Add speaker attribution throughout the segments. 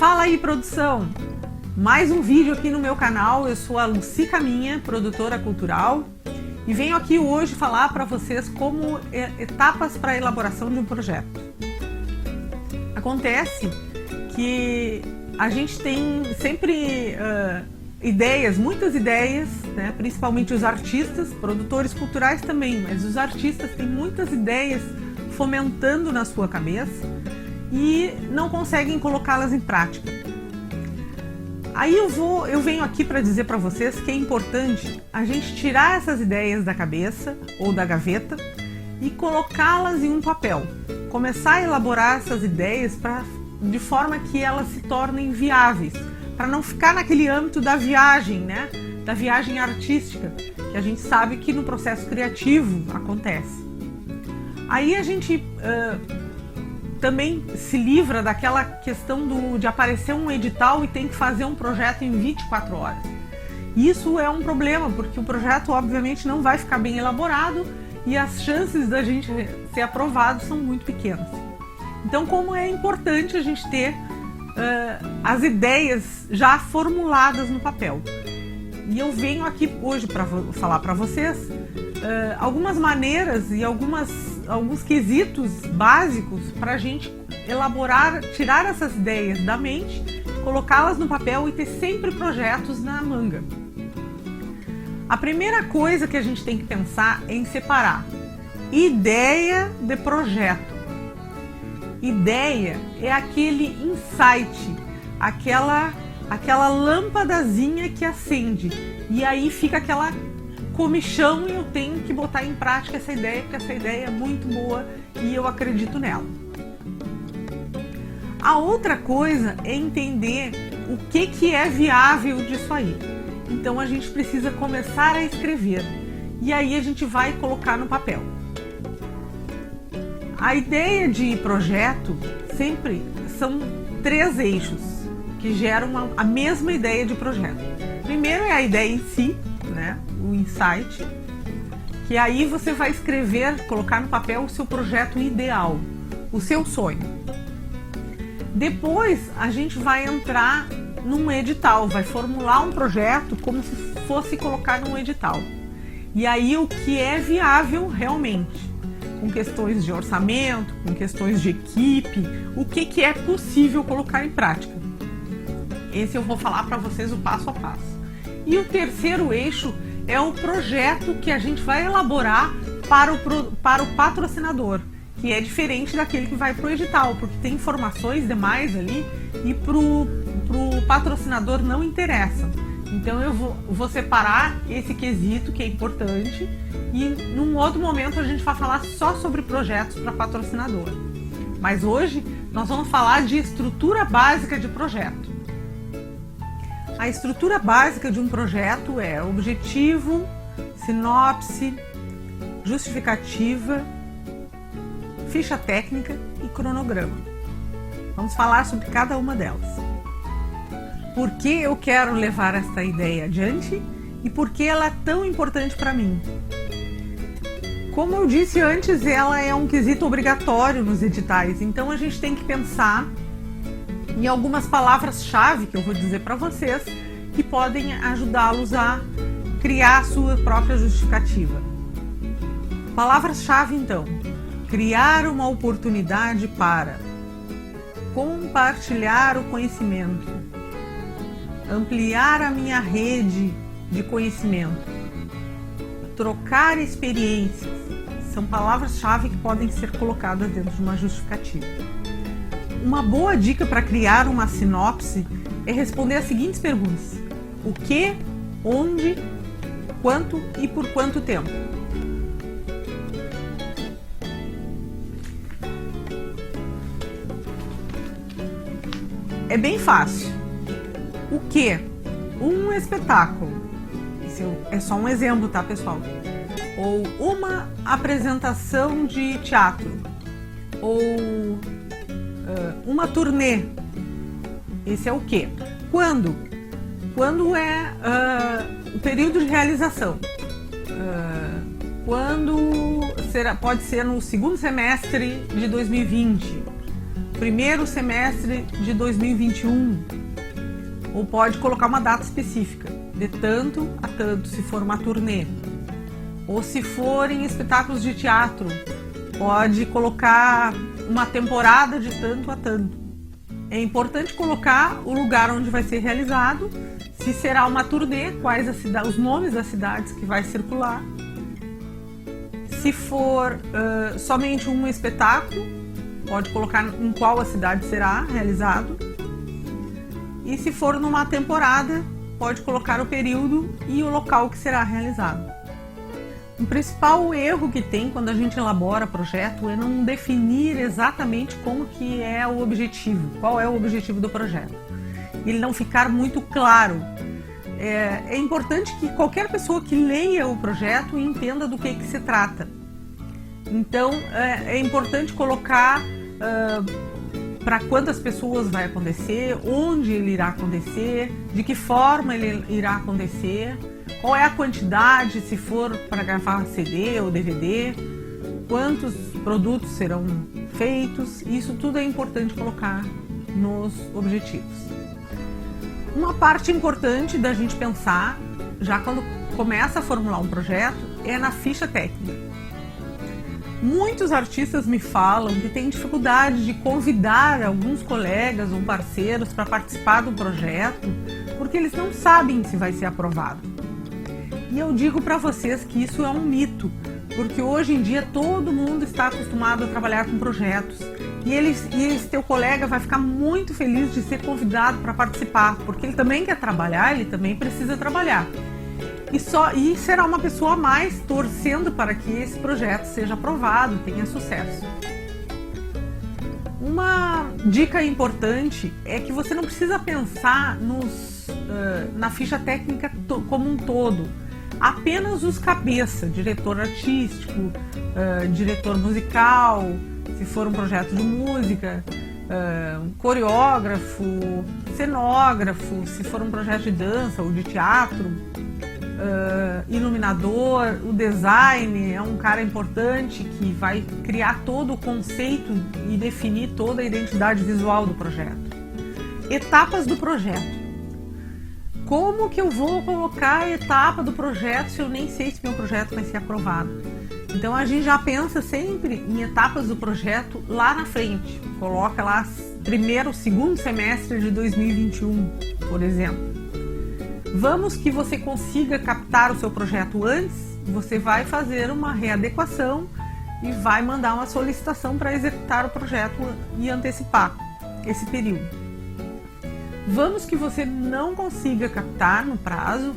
Speaker 1: Fala aí, produção! Mais um vídeo aqui no meu canal. Eu sou a Lucy Caminha, produtora cultural, e venho aqui hoje falar para vocês como etapas para a elaboração de um projeto. Acontece que a gente tem sempre ideias, muitas ideias, né? Principalmente os artistas, produtores culturais também, mas os artistas têm muitas ideias fomentando na sua cabeça e não conseguem colocá-las em prática. Aí eu venho aqui para dizer para vocês que é importante a gente tirar essas ideias da cabeça ou da gaveta e colocá-las em um papel. Começar a elaborar essas ideias de forma que elas se tornem viáveis, para não ficar naquele âmbito da viagem, né? Da viagem artística, que a gente sabe que no processo criativo acontece. Aí a gente também se livra daquela questão de aparecer um edital e tem que fazer um projeto em 24 horas. Isso é um problema, porque o projeto obviamente não vai ficar bem elaborado e as chances da gente ser aprovado são muito pequenas. Então, como é importante a gente ter as ideias já formuladas no papel. E eu venho aqui hoje para falar para vocês algumas maneiras e alguns quesitos básicos para a gente elaborar, tirar essas ideias da mente, colocá-las no papel e ter sempre projetos na manga. A primeira coisa que a gente tem que pensar é em separar ideia de projeto. Ideia é aquele insight, aquela lâmpadazinha que acende e aí fica aquela comichão e eu tenho que botar em prática essa ideia, porque essa ideia é muito boa e eu acredito nela. A outra coisa é entender o que é viável disso aí. Então a gente precisa começar a escrever e aí a gente vai colocar no papel. A ideia de projeto sempre são 3 eixos que geram a mesma ideia de projeto. Primeiro é a ideia em si, né? O insight, que aí você vai escrever, colocar no papel o seu projeto ideal, o seu sonho. Depois a gente vai entrar num edital, vai formular um projeto como se fosse colocar num edital. E aí o que é viável realmente, com questões de orçamento, com questões de equipe, o que é possível colocar em prática. Esse eu vou falar para vocês o passo a passo. E o terceiro eixo é o projeto que a gente vai elaborar para o patrocinador, que é diferente daquele que vai para o edital, porque tem informações demais ali e para o patrocinador não interessa. Então eu vou separar esse quesito que é importante e num outro momento a gente vai falar só sobre projetos para patrocinador. Mas hoje nós vamos falar de estrutura básica de projeto. A estrutura básica de um projeto é objetivo, sinopse, justificativa, ficha técnica e cronograma. Vamos falar sobre cada uma delas. Por que eu quero levar esta ideia adiante e por que ela é tão importante para mim? Como eu disse antes, ela é um quesito obrigatório nos editais, então a gente tem que pensar em algumas palavras-chave que eu vou dizer para vocês que podem ajudá-los a criar a sua própria justificativa. Palavras-chave então: criar uma oportunidade para compartilhar o conhecimento, ampliar a minha rede de conhecimento, trocar experiências. São palavras-chave que podem ser colocadas dentro de uma justificativa. Uma boa dica para criar uma sinopse é responder as seguintes perguntas: o que, onde, quanto e por quanto tempo. É bem fácil. O que? Um espetáculo. Esse é só um exemplo, tá, pessoal? Ou uma apresentação de teatro. Ou uma turnê. Esse é o quê? Quando? Quando é o período de realização? Quando pode ser no segundo semestre de 2020? primeiro semestre de 2021, ou pode colocar uma data específica, de tanto a tanto, se for uma turnê. Ou se forem espetáculos de teatro, pode colocar uma temporada de tanto a tanto. É importante colocar o lugar onde vai ser realizado, se será uma turnê, quais os nomes das cidades que vai circular. Se for somente um espetáculo, pode colocar em qual a cidade será realizado. E se for numa temporada, pode colocar o período e o local que será realizado. O principal erro que tem quando a gente elabora projeto é não definir exatamente como que é o objetivo, qual é o objetivo do projeto. Ele não ficar muito claro. É importante que qualquer pessoa que leia o projeto entenda do que se trata. Então, é importante colocar para quantas pessoas vai acontecer, onde ele irá acontecer, de que forma ele irá acontecer, qual é a quantidade, se for para gravar CD ou DVD, quantos produtos serão feitos. Isso tudo é importante colocar nos objetivos. Uma parte importante da gente pensar, já quando começa a formular um projeto, é na ficha técnica. Muitos artistas me falam que têm dificuldade de convidar alguns colegas ou parceiros para participar do projeto, porque eles não sabem se vai ser aprovado. E eu digo para vocês que isso é um mito, porque hoje em dia todo mundo está acostumado a trabalhar com projetos. E esse teu colega vai ficar muito feliz de ser convidado para participar, porque ele também quer trabalhar, ele também precisa trabalhar. E será uma pessoa a mais torcendo para que esse projeto seja aprovado, tenha sucesso. Uma dica importante é que você não precisa pensar na ficha técnica como um todo. Apenas os cabeça, diretor artístico, diretor musical, se for um projeto de música, coreógrafo, cenógrafo, se for um projeto de dança ou de teatro, iluminador, o design é um cara importante que vai criar todo o conceito e definir toda a identidade visual do projeto. Etapas do projeto. Como que eu vou colocar a etapa do projeto se eu nem sei se meu projeto vai ser aprovado? Então a gente já pensa sempre em etapas do projeto lá na frente. Coloca lá primeiro, segundo semestre de 2021, por exemplo. Vamos que você consiga captar o seu projeto antes, você vai fazer uma readequação e vai mandar uma solicitação para executar o projeto e antecipar esse período. Vamos que você não consiga captar no prazo,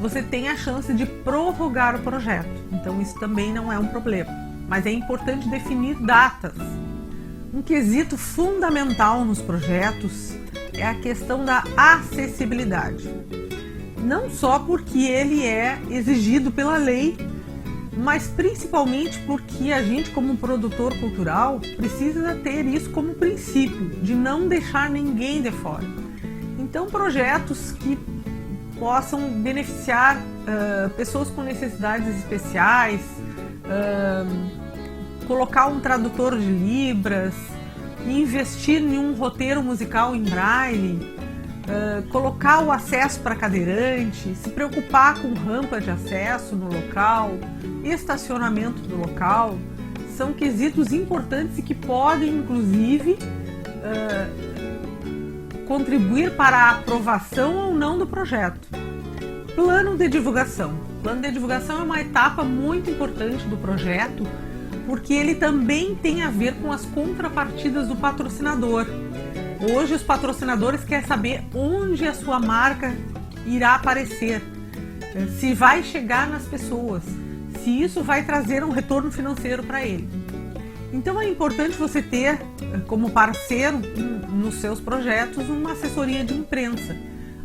Speaker 1: você tem a chance de prorrogar o projeto. Então isso também não é um problema, mas é importante definir datas. Um quesito fundamental nos projetos é a questão da acessibilidade. Não só porque ele é exigido pela lei, mas principalmente porque a gente, como produtor cultural, precisa ter isso como princípio, de não deixar ninguém de fora. Então, projetos que possam beneficiar pessoas com necessidades especiais, colocar um tradutor de Libras, investir em um roteiro musical em braille, colocar o acesso para cadeirante, se preocupar com rampa de acesso no local, estacionamento do local, são quesitos importantes e que podem, inclusive, contribuir para a aprovação ou não do projeto. Plano de divulgação. Plano de divulgação é uma etapa muito importante do projeto, porque ele também tem a ver com as contrapartidas do patrocinador. Hoje os patrocinadores querem saber onde a sua marca irá aparecer, se vai chegar nas pessoas, se isso vai trazer um retorno financeiro para ele. Então é importante você ter como parceiro nos seus projetos uma assessoria de imprensa.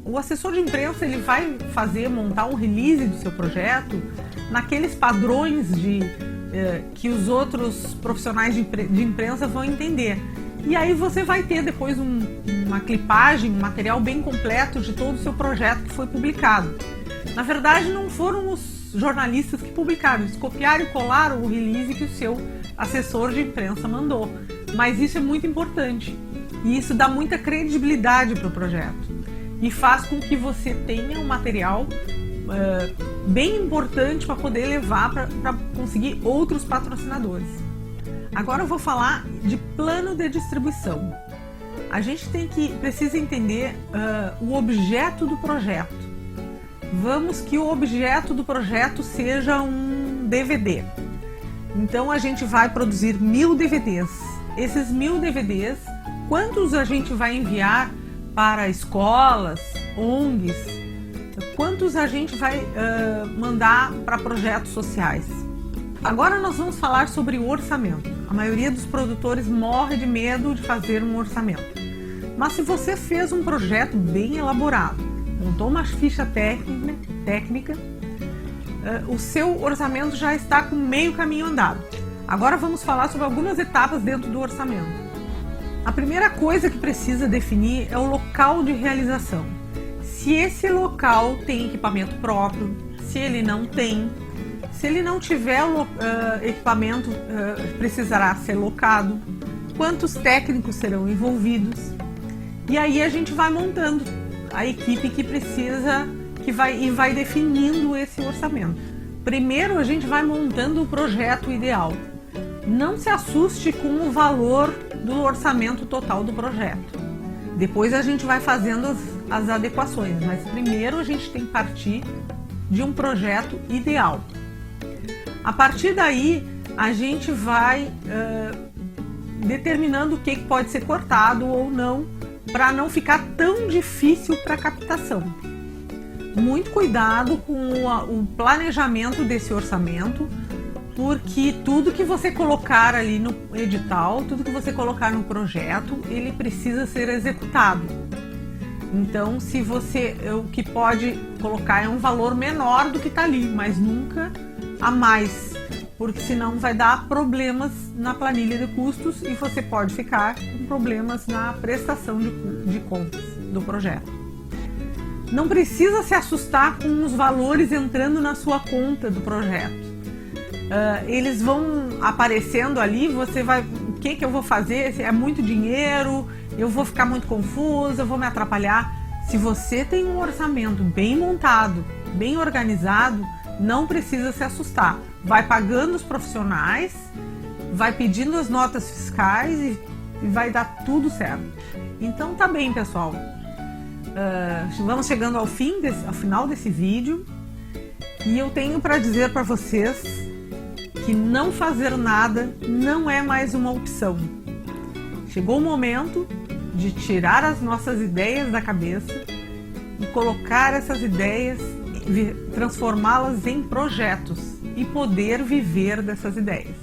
Speaker 1: O assessor de imprensa ele vai montar um release do seu projeto naqueles padrões que os outros profissionais de imprensa vão entender. E aí você vai ter depois uma clipagem, um material bem completo de todo o seu projeto que foi publicado. Na verdade, não foram os jornalistas que publicaram, eles copiaram e colaram o release que o seu assessor de imprensa mandou. mas isso é muito importante e isso dá muita credibilidade para o projeto e faz com que você tenha um material bem importante para poder levar para conseguir outros patrocinadores. Agora eu vou falar de plano de distribuição. A gente precisa entender o objeto do projeto. Vamos que o objeto do projeto seja um DVD. Então a gente vai produzir 1000 DVDs. Esses 1000 DVDs, quantos a gente vai enviar para escolas, ONGs? Quantos a gente vai mandar para projetos sociais? Agora nós vamos falar sobre o orçamento. A maioria dos produtores morre de medo de fazer um orçamento. Mas se você fez um projeto bem elaborado, montou uma ficha técnica, o seu orçamento já está com meio caminho andado. Agora vamos falar sobre algumas etapas dentro do orçamento. A primeira coisa que precisa definir é o local de realização. Se esse local tem equipamento próprio, se ele não tem, se ele não tiver equipamento, precisará ser locado, quantos técnicos serão envolvidos. E aí a gente vai montando a equipe que precisa, vai definindo esse orçamento. Primeiro a gente vai montando o projeto ideal. Não se assuste com o valor do orçamento total do projeto. Depois a gente vai fazendo as adequações, mas primeiro a gente tem que partir de um projeto ideal. A partir daí a gente vai determinando o que pode ser cortado ou não, para não ficar tão difícil para a captação. Muito cuidado com o planejamento desse orçamento, porque tudo que você colocar ali no edital, tudo que você colocar no projeto, ele precisa ser executado. Então, o que pode colocar é um valor menor do que está ali, mas nunca a mais, porque senão vai dar problemas na planilha de custos e você pode ficar com problemas na prestação de contas do projeto. Não precisa se assustar com os valores entrando na sua conta do projeto. Eles vão aparecendo ali, você vai, o que eu vou fazer? É muito dinheiro, eu vou ficar muito confusa, eu vou me atrapalhar. Se você tem um orçamento bem montado, bem organizado, não precisa se assustar. Vai pagando os profissionais, vai pedindo as notas fiscais e vai dar tudo certo. Então tá bem, pessoal. Vamos chegando ao final desse vídeo e eu tenho para dizer para vocês que não fazer nada não é mais uma opção. Chegou o momento de tirar as nossas ideias da cabeça e colocar essas ideias, transformá-las em projetos e poder viver dessas ideias.